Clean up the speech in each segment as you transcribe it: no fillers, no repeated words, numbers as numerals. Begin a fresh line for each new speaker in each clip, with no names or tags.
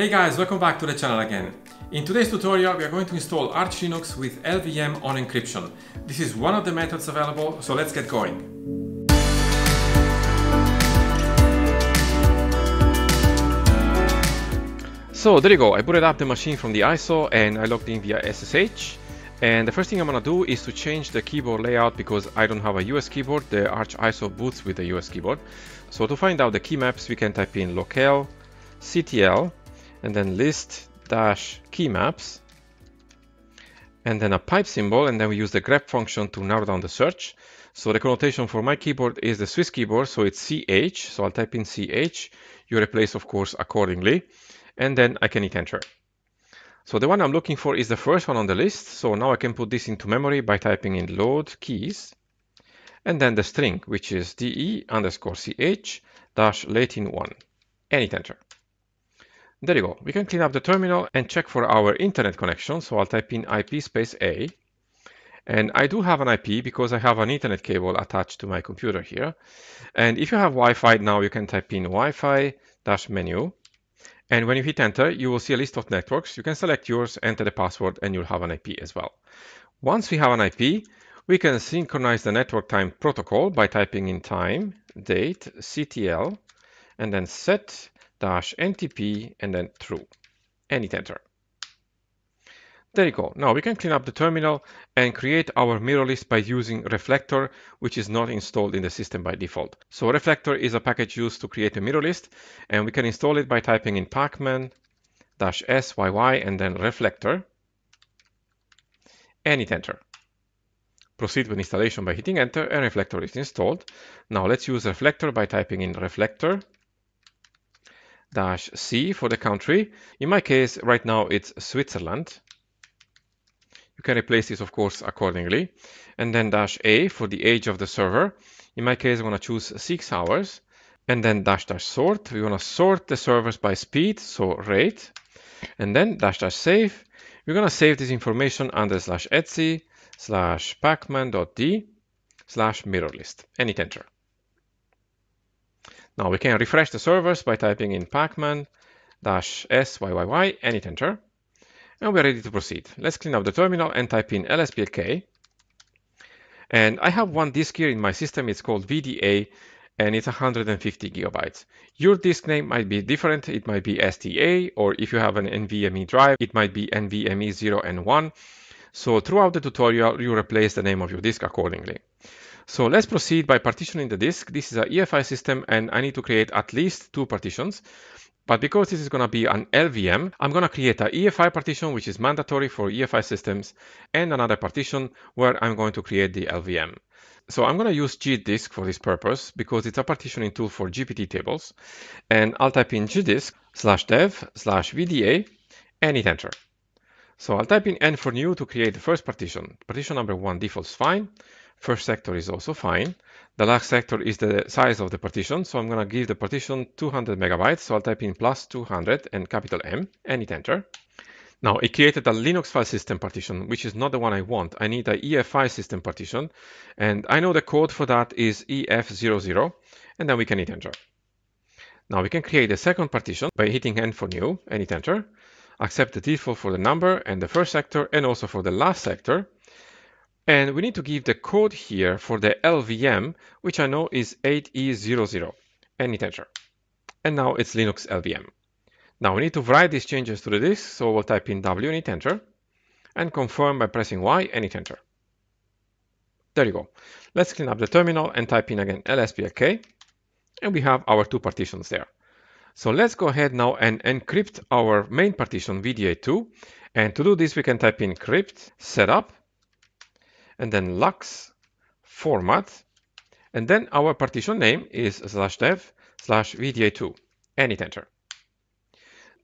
Hey guys, welcome back to the channel again. In today's tutorial we are going to install Arch Linux with LVM on encryption. This is one of the methods available, so let's get going. So there you go, I booted up the machine from the ISO and I logged in via SSH. And the first thing I'm gonna do is to change the keyboard layout because I don't have a US keyboard. The Arch ISO boots with a US keyboard. So to find out the key maps, we can type in locale ctl and then list dash key maps and then a pipe symbol, and then we use the grep function to narrow down the search. So the connotation for my keyboard is the Swiss keyboard, so it's CH. So I'll type in CH. You replace, of course, accordingly. And then I can hit enter. So the one I'm looking for is the first one on the list. So now I can put this into memory by typing in load keys and then the string, which is de_ch -latin1 and hit enter. There you go. We can clean up the terminal and check for our internet connection. So I'll type in IP space A. And I do have an IP because I have an Ethernet cable attached to my computer here. And if you have Wi-Fi now, you can type in Wi-Fi-menu. And when you hit enter, you will see a list of networks. You can select yours, enter the password, and you'll have an IP as well. Once we have an IP, we can synchronize the network time protocol by typing in time, date, ctl, and then set-ntp, and then true, and hit enter. There you go. Now we can clean up the terminal and create our mirror list by using Reflector, which is not installed in the system by default. So Reflector is a package used to create a mirror list, and we can install it by typing in pacman-syy and then Reflector, and hit enter. Proceed with installation by hitting enter, and Reflector is installed. Now let's use Reflector by typing in Reflector-C for the country. In my case, right now it's Switzerland. You can replace this, of course, accordingly. And then -A for the age of the server. In my case, I'm going to choose 6 hours. And then --sort. We want to sort the servers by speed, so rate. And then --save. We're going to save this information under /etc/pacman.d/mirrorlist and hit enter. Now we can refresh the servers by typing in pacman-syy and hit enter. And we're ready to proceed. Let's clean up the terminal and type in lsplk. And I have one disk here in my system. It's called VDA, and it's 150 gigabytes. Your disk name might be different. It might be STA, or if you have an NVMe drive, it might be NVMe 0 and 1. So throughout the tutorial, you replace the name of your disk accordingly. So let's proceed by partitioning the disk. This is an EFI system, and I need to create at least 2 partitions. But because this is going to be an LVM, I'm going to create an EFI partition, which is mandatory for EFI systems, and another partition where I'm going to create the LVM. So I'm going to use gdisk for this purpose because it's a partitioning tool for GPT tables. And I'll type in gdisk/dev/vda and hit enter. So I'll type in n for new to create the first partition. Partition number 1 defaults fine. First sector is also fine. The last sector is the size of the partition, so I'm going to give the partition 200 megabytes. So I'll type in +200 and capital M and hit enter. Now it created a Linux file system partition, which is not the one I want. I need an EFI system partition, and I know the code for that is EF00, and then we can hit enter. Now we can create a second partition by hitting N for new and hit enter. Accept the default for the number and the first sector, and also for the last sector. And we need to give the code here for the LVM, which I know is 8E00, and hit enter. And now it's Linux LVM. Now we need to write these changes to the disk, so we'll type in W and hit enter, and confirm by pressing Y and hit enter. There you go. Let's clean up the terminal and type in again lsplk, and we have our 2 partitions there. So let's go ahead now and encrypt our main partition VDA2. And to do this, we can type in encrypt setup, and then LUKS format, and then our partition name is /dev/vda2 and hit enter.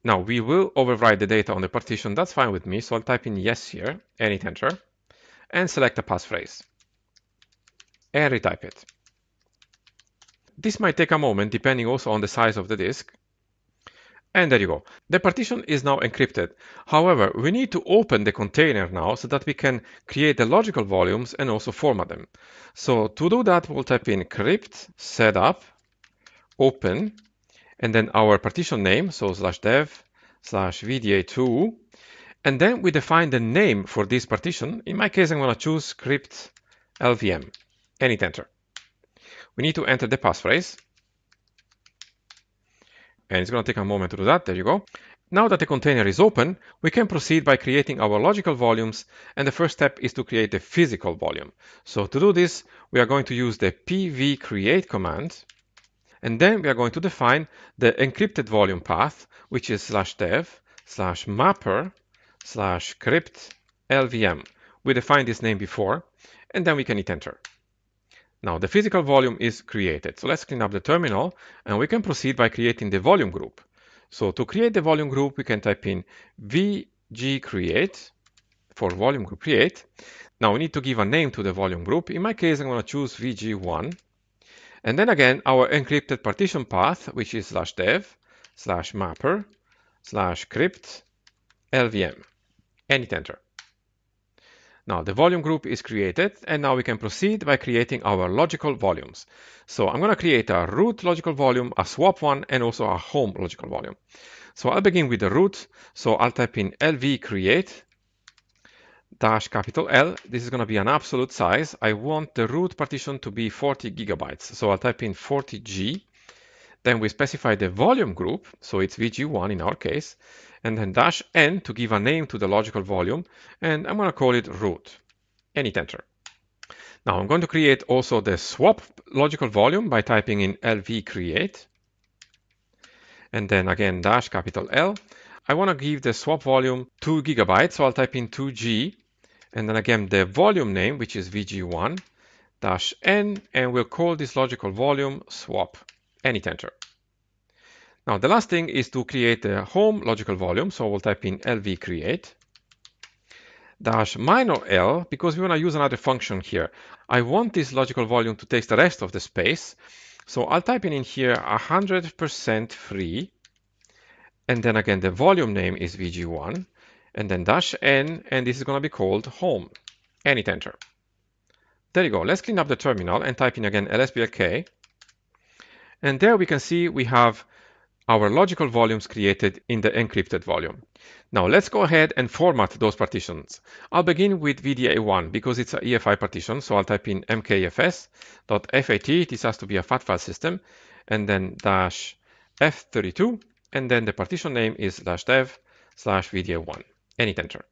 Now we will overwrite the data on the partition. That's fine with me. So I'll type in yes here and hit enter and select a passphrase and retype it. This might take a moment depending also on the size of the disk. And there you go. The partition is now encrypted. However, we need to open the container now so that we can create the logical volumes and also format them. So to do that, we'll type in encrypt setup open and then our partition name, so /dev VDA2. And then we define the name for this partition. In my case, I'm going to choose script LVM and hit enter. We need to enter the passphrase. And it's going to take a moment to do that. There you go. Now that the container is open, we can proceed by creating our logical volumes. And the first step is to create the physical volume. So to do this, we are going to use the pvcreate command. And then we are going to define the encrypted volume path, which is /dev/mapper/crypt LVM. We defined this name before, and then we can hit enter. Now the physical volume is created. So let's clean up the terminal, and we can proceed by creating the volume group. So to create the volume group, we can type in vgcreate for volume group create. Now we need to give a name to the volume group. In my case, I'm going to choose vg1. And then again, our encrypted partition path, which is /dev/mapper/crypt LVM, and hit enter. Now the volume group is created, and now we can proceed by creating our logical volumes. So I'm going to create a root logical volume, a swap one, and also a home logical volume. So I'll begin with the root. So I'll type in lvcreate -L. This is going to be an absolute size. I want the root partition to be 40 gigabytes. So I'll type in 40G. Then we specify the volume group. So it's VG1 in our case. And then -N to give a name to the logical volume. And I'm going to call it root. And hit enter. Now I'm going to create also the swap logical volume by typing in lvcreate. And then again -L. I want to give the swap volume 2 gigabytes. So I'll type in 2G. And then again, the volume name, which is VG1 -N, and we'll call this logical volume swap, and hit enter. Now, the last thing is to create the home logical volume. So we'll type in lvcreate -L, because we want to use another function here. I want this logical volume to take the rest of the space. So I'll type in here 100% free. And then again, the volume name is VG1. And then -N, and this is going to be called home, and hit enter. There you go. Let's clean up the terminal and type in again lsblk. And there we can see we have our logical volumes created in the encrypted volume. Now let's go ahead and format those partitions. I'll begin with VDA1 because it's an EFI partition. So I'll type in mkfs.fat. This has to be a FAT file system. And then -F32. And then the partition name is /dev/VDA1. And hit enter.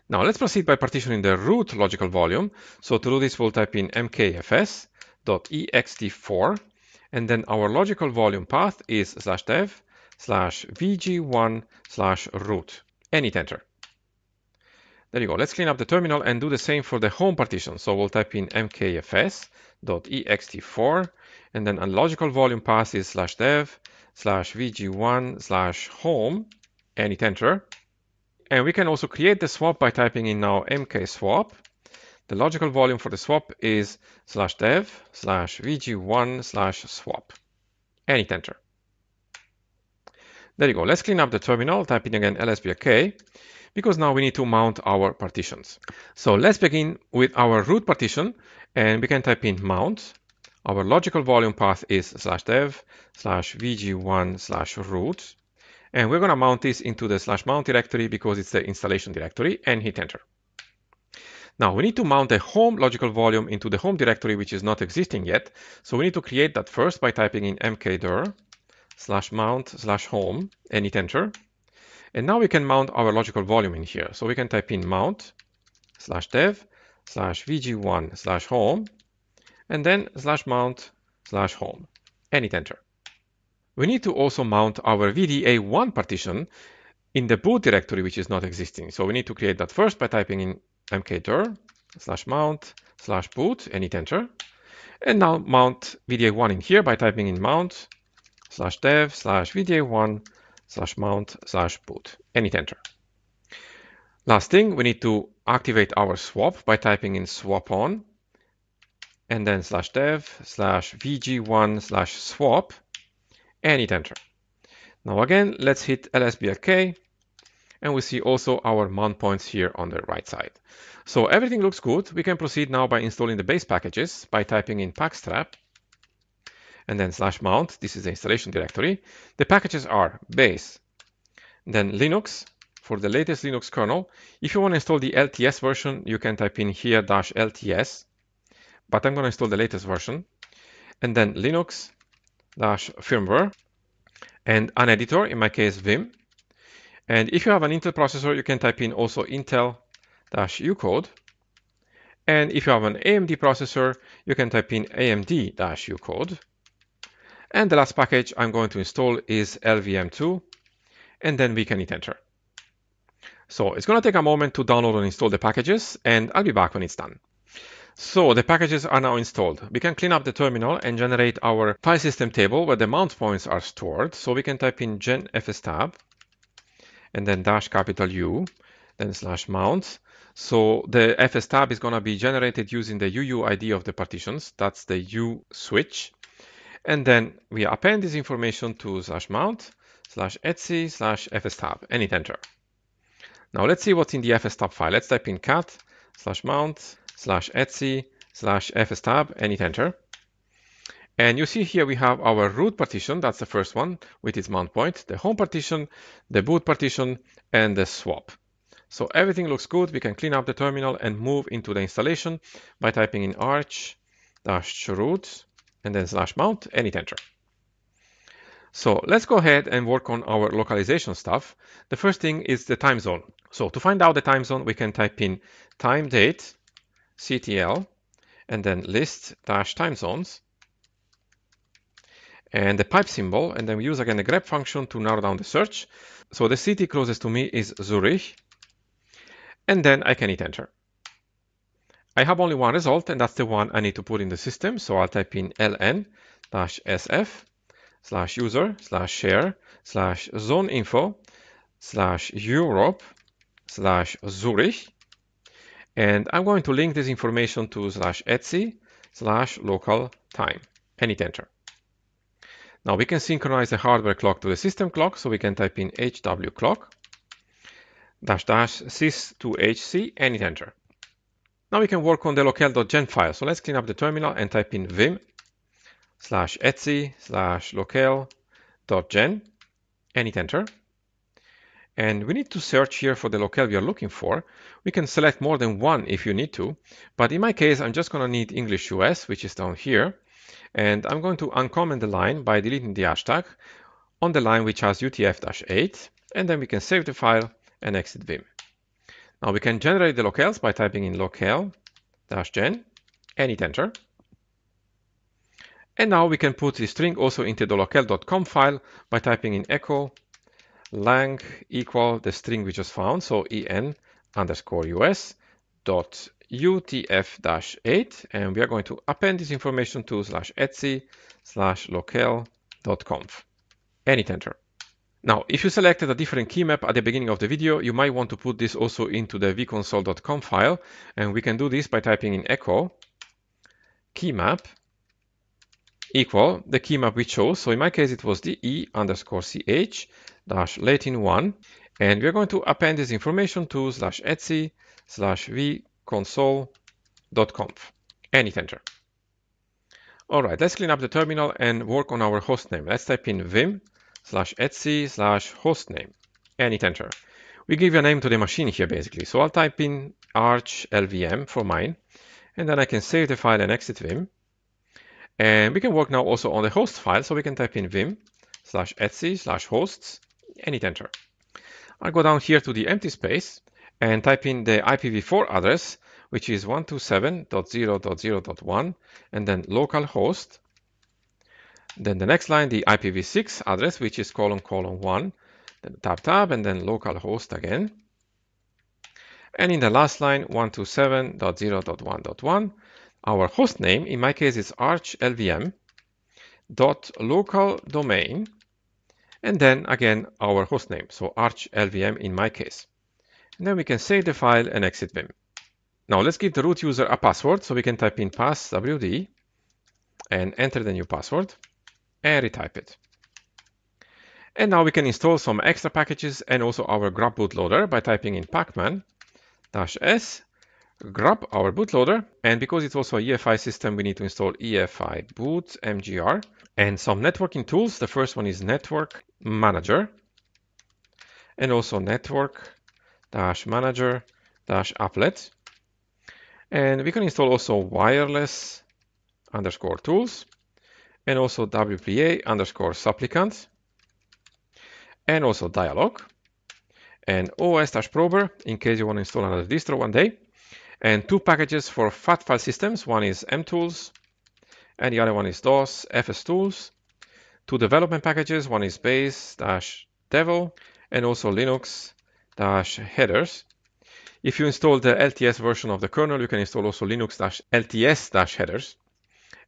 Now let's proceed by partitioning the root logical volume. So to do this, we'll type in mkfs.ext4, and then our logical volume path is /dev/vg1/root, and hit enter. There you go. Let's clean up the terminal and do the same for the home partition. So we'll type in mkfs.ext4, and then a logical volume path is /dev/vg1/home, and hit enter. And we can also create the swap by typing in now mkswap. The logical volume for the swap is /dev/vg1/swap, and hit enter. There you go. Let's clean up the terminal, typing again lsblk, because now we need to mount our partitions. So let's begin with our root partition, and we can type in mount. Our logical volume path is /dev/vg1/root. And we're going to mount this into the /mount directory because it's the installation directory, and hit enter. Now we need to mount the home logical volume into the home directory, which is not existing yet. So we need to create that first by typing in mkdir /mount/home, and hit enter. And now we can mount our logical volume in here. So we can type in mount /dev/vg1/home, and then /mount/home, and hit enter. We need to also mount our VDA1 partition in the boot directory, which is not existing. So we need to create that first by typing in mkdir /mount/boot, and hit enter. And now mount VDA1 in here by typing in mount /dev/vda1/mount/boot, and hit enter. Last thing, we need to activate our swap by typing in swap on, and then /dev/vg1/swap, and hit enter. Now again, let's hit lsblk, and we see also our mount points here on the right side. So everything looks good. We can proceed now by installing the base packages by typing in pacstrap, and then /mount. This is the installation directory. The packages are base Then Linux, for the latest Linux kernel. If you want to install the LTS version, you can type in here -LTS, but I'm going to install the latest version. And then Linux-firmware and an editor, in my case Vim. And if you have an Intel processor, you can type in also Intel-ucode. And if you have an AMD processor, you can type in AMD-ucode. And the last package I'm going to install is LVM2, and then we can hit enter. So it's going to take a moment to download and install the packages, and I'll be back when it's done. So the packages are now installed. We can clean up the terminal and generate our file system table where the mount points are stored. So we can type in gen fstab and then -U, then /mount. So the fstab is going to be generated using the UUID of the partitions. That's the U switch. And then we append this information to /mount /etc/fstab and hit enter. Now let's see what's in the fstab file. Let's type in cat /mount /etc/fstab and hit enter. And you see here we have our root partition, that's the first one with its mount point, the home partition, the boot partition, and the swap. So everything looks good. We can clean up the terminal and move into the installation by typing in arch-root and then /mount and hit enter. So let's go ahead and work on our localization stuff. The first thing is the time zone. So to find out the time zone, we can type in time date ctl and then list-time zones and the pipe symbol, and then we use again the grep function to narrow down the search. So the city closest to me is Zurich, and then I can hit enter. I have only one result, and that's the one I need to put in the system. So I'll type in ln-sf/user/share/zoneinfo/Europe/Zurich, and I'm going to link this information to /etc/local time and hit enter. Now we can synchronize the hardware clock to the system clock, so we can type in hwclock --sys2hc and hit enter. Now we can work on the locale.gen file. So let's clean up the terminal and type in vim /etc/locale.gen and hit enter. And we need to search here for the locale we are looking for. We can select more than one if you need to, but in my case, I'm just going to need English US, which is down here. And I'm going to uncomment the line by deleting the hashtag on the line which has UTF-8, and then we can save the file and exit Vim. Now we can generate the locales by typing in locale-gen and hit enter. And now we can put the string also into the locale.com file by typing in echo lang equal the string we just found, so en_us.utf-8, and we are going to append this information to /etc/locale.conf and hit enter. Now, if you selected a different key map at the beginning of the video, you might want to put this also into the vconsole.com file, and we can do this by typing in echo keymap equal the key map we chose. So in my case, it was the e_ch-latin1, and we're going to append this information to /etc/vconsole.conf and hit enter. All right, let's clean up the terminal and work on our hostname. Let's type in vim /etc/hostname and hit enter. We give a name to the machine here basically. So I'll type in arch LVM for mine, and then I can save the file and exit Vim. And we can work now also on the host file. So we can type in vim /etc/hosts and hit enter. I'll go down here to the empty space and type in the IPv4 address, which is 127.0.0.1, and then localhost. Then the next line, the IPv6 address, which is : :1, then tab, and then localhost again. And in the last line, 127.0.1.1, our host name, in my case, is arch_lvm.localdomain, and then again our host name, so arch_lvm in my case. And then we can save the file and exit Vim. Now let's give the root user a password, so we can type in passwd and enter the new password and retype it. And now we can install some extra packages and also our Grub bootloader by typing in pacman-s grub our bootloader, and because it's also a UEFI system, we need to install EFI boot mgr and some networking tools. The first one is Network Manager, and also network-manager-applet. And we can install also wireless_tools and also WPA_supplicant and also dialog and OS-prober in case you want to install another distro one day, and 2 packages for FAT file systems. One is mtools and the other one is DOS fstools. 2 development packages. One is base-devel and also Linux-headers. If you install the LTS version of the kernel, you can install also Linux-LTS-headers.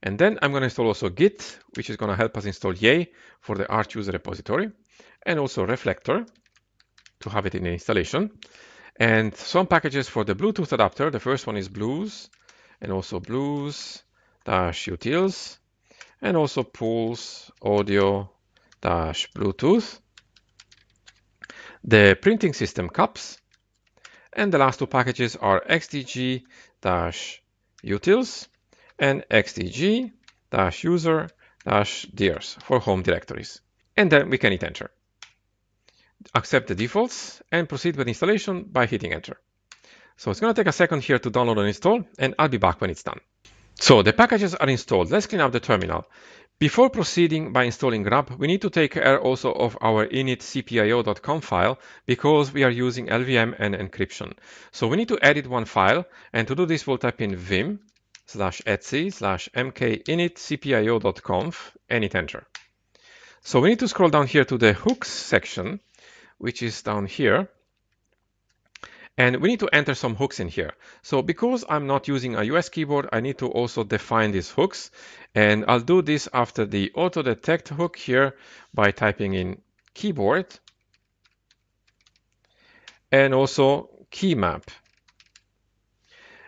And then I'm going to install also Git, which is going to help us install Yay for the Arch user repository, and also Reflector to have it in the installation. And some packages for the Bluetooth adapter. The first one is Blues, and also Blues-utils, and also Pulse Audio-Bluetooth. The printing system CAPS. And the last 2 packages are XDG-utils and XDG-user-dirs for home directories. And then we can hit enter. Accept the defaults and proceed with installation by hitting enter. So it's going to take a second here to download and install, and I'll be back when it's done. So the packages are installed. Let's clean up the terminal. Before proceeding by installing Grub, we need to take care also of our init.cpio.com file because we are using LVM and encryption. So we need to edit one file, and to do this we'll type in vim/etc/mkinit.cpio.conf and hit enter. So we need to scroll down here to the hooks section, which is down here. And we need to enter some hooks in here. So because I'm not using a US keyboard, I need to also define these hooks. And I'll do this after the auto detect hook here by typing in keyboard and also key map.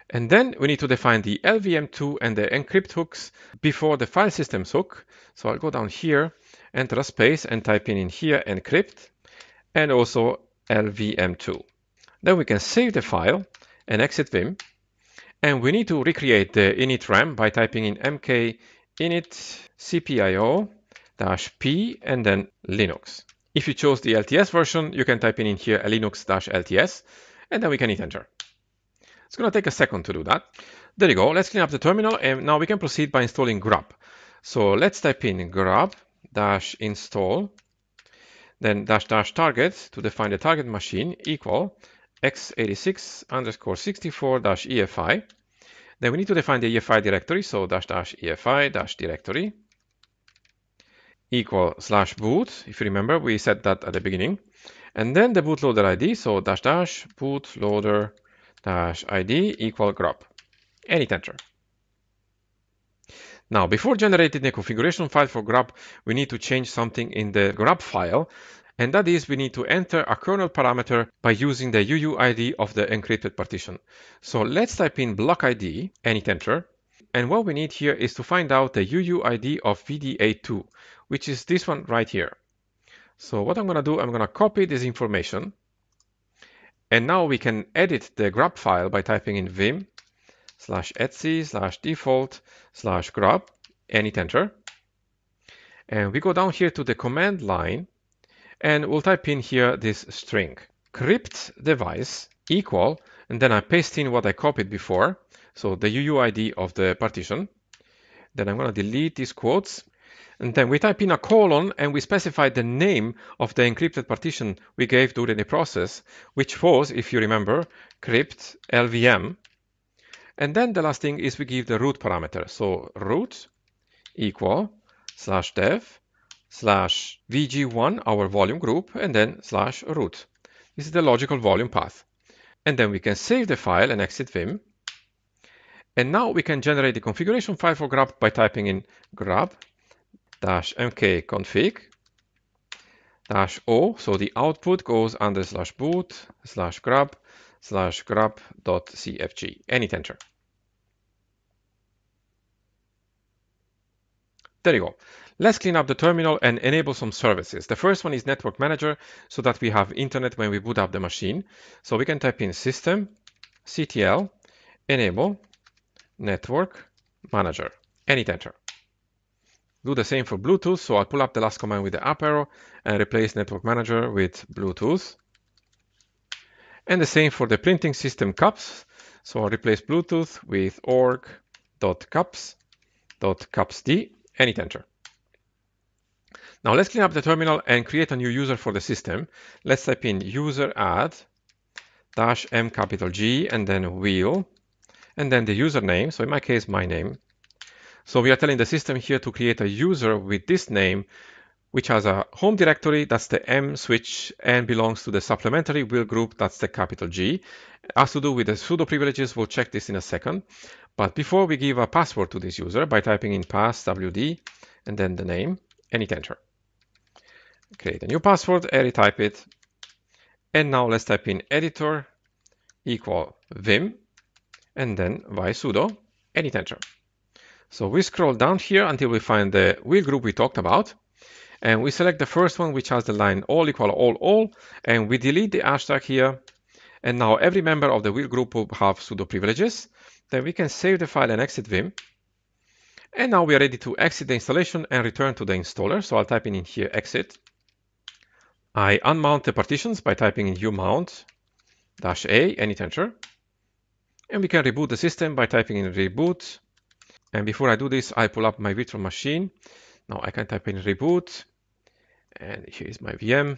And then we need to define the LVM2 and the encrypt hooks before the file systems hook. So I'll go down here, enter a space and type in here encrypt and also LVM2. Then we can save the file and exit Vim. And we need to recreate the init RAM by typing in mkinit-cpio-p and then Linux. If you chose the LTS version, you can type in here linux-lts, and then we can hit enter. It's going to take a second to do that. There you go. Let's clean up the terminal, and now we can proceed by installing Grub. So let's type in grub-install, then --target to define the target machine equal x86_64-EFI. Then we need to define the EFI directory, so --EFI-directory equal /boot. If you remember, we set that at the beginning. And then the bootloader ID, so --bootloader-ID equal grub. And hit enter. Now, before generating the configuration file for Grub, we need to change something in the Grub file. And that is, we need to enter a kernel parameter by using the UUID of the encrypted partition. So let's type in block ID and hit enter. And what we need here is to find out the UUID of VDA2, which is this one right here. So what I'm going to do, I'm going to copy this information. And now we can edit the Grub file by typing in vim/etc/default/grub and hit enter. And we go down here to the command line. And we'll type in here this string, crypt device equal, and then I paste in what I copied before, so the UUID of the partition. Then I'm going to delete these quotes, and then we type in a colon, and we specify the name of the encrypted partition we gave during the process, which was, if you remember, crypt LVM. And then the last thing is we give the root parameter, so root equal /dev/vg1, our volume group, and then /root. This is the logical volume path. And then we can save the file and exit Vim. And now we can generate the configuration file for Grub by typing in grub-mkconfig-o, so the output goes under /boot/grub/grub.cfg, and hit enter. There you go. Let's clean up the terminal and enable some services. The first one is Network Manager, so that we have internet when we boot up the machine. So we can type in systemctl enable Network Manager and hit enter. Do the same for Bluetooth. So I'll pull up the last command with the up arrow and replace Network Manager with Bluetooth. And the same for the printing system cups. So I'll replace Bluetooth with org.cups.cupsd and hit enter. Now let's clean up the terminal and create a new user for the system. Let's type in user add -m capital G and then wheel and then the username. So in my case, my name. So we are telling the system here to create a user with this name, which has a home directory, that's the M switch, and belongs to the supplementary wheel group, that's the capital G. Has to do with the sudo privileges, we'll check this in a second. But before we give a password to this user by typing in pass wd and then the name and hit enter. Create a new password and retype it. And now let's type in editor equal vim and then sudo and hit enter. So we scroll down here until we find the wheel group we talked about. And we select the first one, which has the line all equal all, and we delete the hashtag here. And now every member of the wheel group will have sudo privileges. Then we can save the file and exit Vim. And now we are ready to exit the installation and return to the installer. So I'll type in here exit. I unmount the partitions by typing in umount -a and hit enter. And we can reboot the system by typing in reboot. And before I do this, I pull up my virtual machine. Now I can type in reboot. And here is my VM.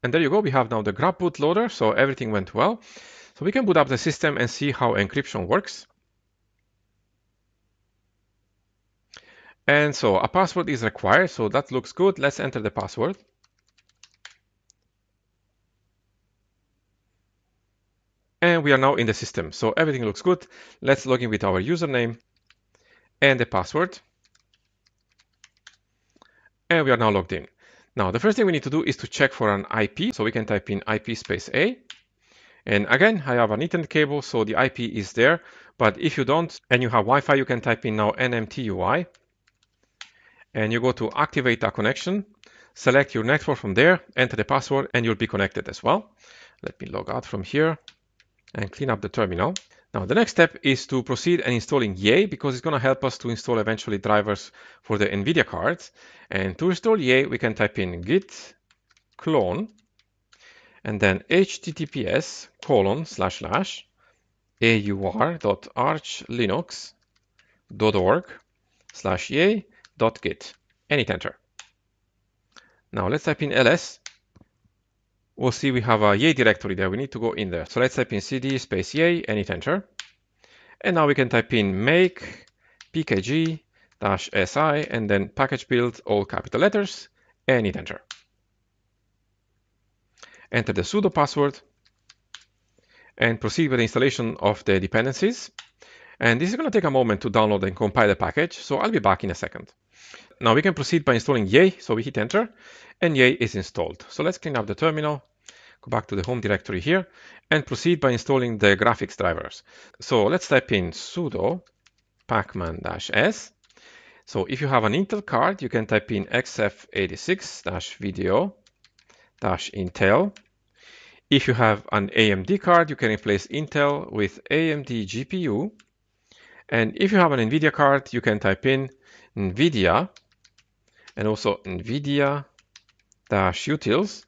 And there you go. We have now the Grub bootloader. So everything went well. So we can boot up the system and see how encryption works. And so a password is required. So that looks good. Let's enter the password. And we are now in the system. So everything looks good. Let's log in with our username and the password. And we are now logged in. Now, the first thing we need to do is to check for an IP. So we can type in IP space A. And again, I have an Ethernet cable, so the IP is there. But if you don't, and you have Wi-Fi, you can type in now NMTUI. And you go to activate a connection, select your network from there, enter the password, and you'll be connected as well. Let me log out from here and clean up the terminal. Now, the next step is to proceed and installing Yay, because it's going to help us to install eventually drivers for the NVIDIA cards. And to install Yay, we can type in git clone and then https://aur.archlinux.org/yay.git and hit enter. Now let's type in ls. We'll see we have a Yay directory there. We need to go in there. So let's type in cd space Yay and hit enter. And now we can type in make pkg-si and then package build all capital letters and hit enter. Enter the sudo password and proceed with the installation of the dependencies. And this is going to take a moment to download and compile the package, so I'll be back in a second. Now we can proceed by installing Yay, so we hit enter, and Yay is installed. So let's clean up the terminal, go back to the home directory here, and proceed by installing the graphics drivers. So let's type in sudo pacman-s. So if you have an Intel card, you can type in xf86-video-intel. If you have an AMD card, you can replace Intel with AMD GPU. And if you have an NVIDIA card, you can type in NVIDIA and also NVIDIA-utils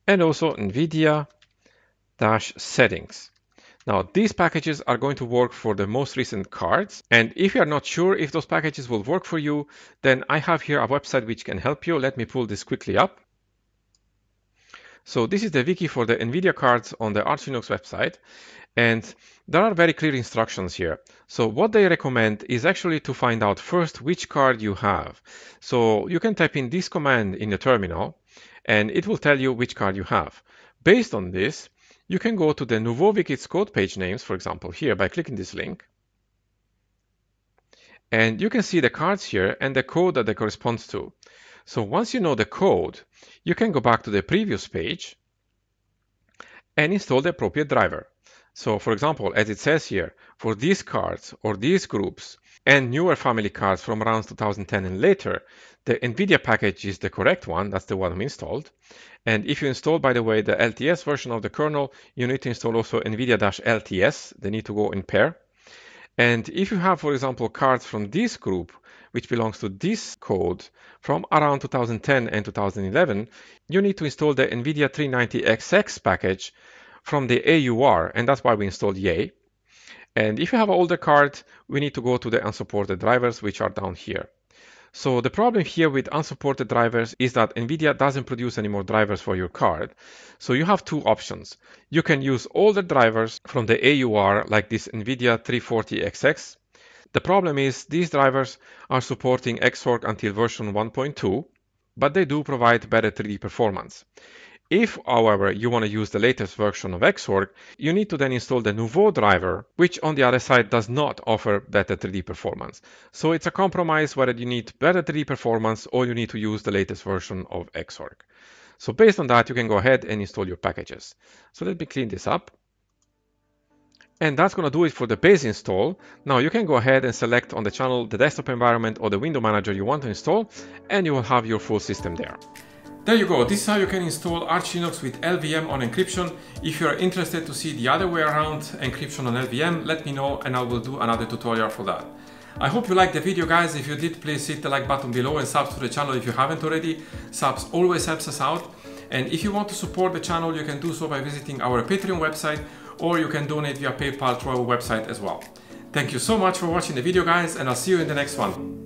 and also NVIDIA-settings. Now, these packages are going to work for the most recent cards. And if you are not sure if those packages will work for you, then I have here a website which can help you. Let me pull this quickly up. So this is the wiki for the NVIDIA cards on the Arch Linux website. And there are very clear instructions here. So what they recommend is actually to find out first which card you have. So you can type in this command in the terminal, and it will tell you which card you have. Based on this, you can go to the Nouveau Wikit's code page names, for example, here by clicking this link. And you can see the cards here and the code that they correspond to. So once you know the code, you can go back to the previous page and install the appropriate driver. So for example, as it says here, for these cards or these groups and newer family cards from around 2010 and later, the NVIDIA package is the correct one. That's the one we installed. And if you install, by the way, the LTS version of the kernel, you need to install also NVIDIA-LTS. They need to go in pair. And if you have, for example, cards from this group, which belongs to this code from around 2010 and 2011, you need to install the NVIDIA 390XX package from the AUR, and that's why we installed Yay. And if you have an older card, we need to go to the unsupported drivers, which are down here. So the problem here with unsupported drivers is that NVIDIA doesn't produce any more drivers for your card. So you have two options. You can use older drivers from the AUR, like this NVIDIA 340XX. The problem is these drivers are supporting Xorg until version 1.2, but they do provide better 3D performance. If, however, you want to use the latest version of Xorg, you need to then install the Nouveau driver, which on the other side does not offer better 3D performance. So it's a compromise whether you need better 3D performance or you need to use the latest version of Xorg. So based on that, you can go ahead and install your packages. So let me clean this up. And that's going to do it for the base install. Now you can go ahead and select on the channel the desktop environment or the window manager you want to install, and you will have your full system there. There you go. This is how you can install Arch Linux with LVM on encryption. If you are interested to see the other way around encryption on LVM, let me know and I will do another tutorial for that. I hope you liked the video, guys. If you did, please hit the like button below and sub to the channel if you haven't already. Subs always helps us out. And if you want to support the channel, you can do so by visiting our Patreon website, or you can donate via PayPal through our website as well. Thank you so much for watching the video, guys, and I'll see you in the next one.